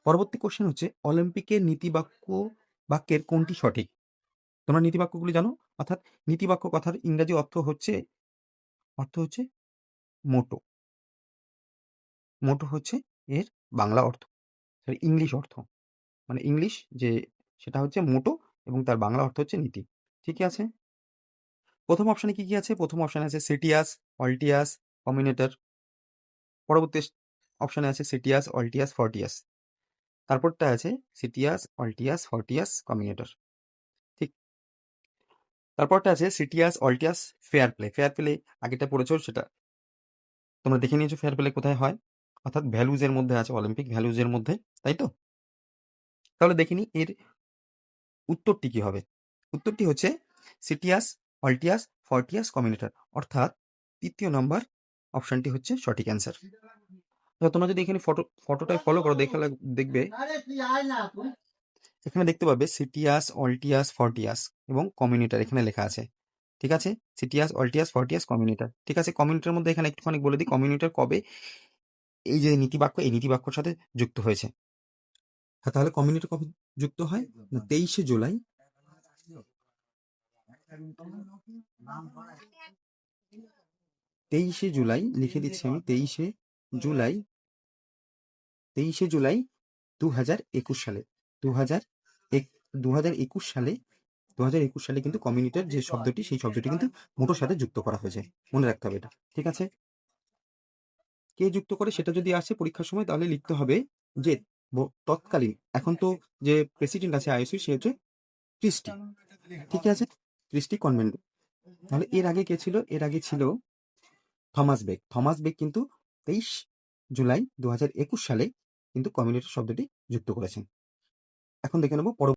পরবর্তী কোশ্চেন হচ্ছে অলিম্পিকের বাক্যের কোনটি সঠিক? তোমরা নীতিবাক্যগুলি জানো? অর্থাৎ নীতিবাক্য কথার ইংরাজি অর্থ হচ্ছে মোটো। মোটো হচ্ছে এর বাংলা অর্থ, ইংলিশ অর্থ। মানে ইংলিশ যে সেটা হচ্ছে মোটো এবং তার বাংলা অর্থ হচ্ছে নীতি। ঠিকই আছে? প্রথম অপশনে কি আছে? প্রথম অপশনে আছে সিটিয়াস, অল্টিয়াস, কমিউনেটর। পরবর্তী অপশনে আছে সিটিয়াস, অল্টিয়াস, ফর্টিয়াস। তারপরটা আছে সিটিয়াস, অল্টিয়াস, ফর্টিয়াস, কমিউনেটর। ঠিক। তারপরটা আছে সিটিয়াস, অল্টিয়াস, ফেয়ার প্লে। ফেয়ার প্লে আগেটা পড়েছো, সেটা তোমরা দেখে নিয়েছো ফেয়ার প্লে কোথায় হয়, অর্থাৎ ভ্যালুজের মধ্যে আছে, অলিম্পিক ভ্যালুজের মধ্যে, তাই তো? তাহলে দেখিনি এর উত্তরটি কি হবে। উত্তরটি হচ্ছে সিটিয়াস, অল্টিয়াস, ফর্টিয়াস, কমিউনেটর, অর্থাৎ তৃতীয় নম্বর অপশনটি হচ্ছে সঠিক অ্যান্সার। তোমরা যদি এখানে ফটোটায় ফলো করো, দেখবে এখানে দেখতে পাবে সিটিয়াস, অল্টিয়াস, ফর্টিয়াস এবং কমিউনিটার এখানে লেখা আছে। ঠিক আছে, সিটিয়াস, অল্টিয়াস, ফর্টিয়াস, কমিউনিটার। ঠিক আছে, কমিউনিটার মধ্যে এখানে একটুখানি বলে দিই, কমিউনিটার কবে এই যে নীতিবাক্য, এই নীতিবাক্যর সাথে যুক্ত হয়েছে। তাহলে কমিউনিটার কবে যুক্ত হয়? 23শে জুলাই। 23শে জুলাই লিখে দিচ্ছি আমি, 23শে জুলাই 2021 সালে। 2021 সালে 2021 সালে কিন্তু কমিউনিটার যে শব্দটি, সেই শব্দটি কিন্তু মোটোর সাথে যুক্ত করা হয়েছে। মনে রাখতে হবে এটা। ঠিক আছে, কে যুক্ত করে সেটা যদি আসে পরীক্ষার সময়, তাহলে লিখতে হবে যে তৎকালীন, এখন তো যে প্রেসিডেন্ট আছে আইওসি, সে হচ্ছে ক্রিস্টি। ঠিক আছে, ক্রিস্টি কনভেন্ট। তাহলে এর আগে কে ছিল? এর আগে ছিল থমাস বেক। থমাস বেক কিন্তু 23 জুলাই 2021 সালে কিন্তু কমিউনিটার শব্দটি যুক্ত করেছেন। এখন দেখে নেব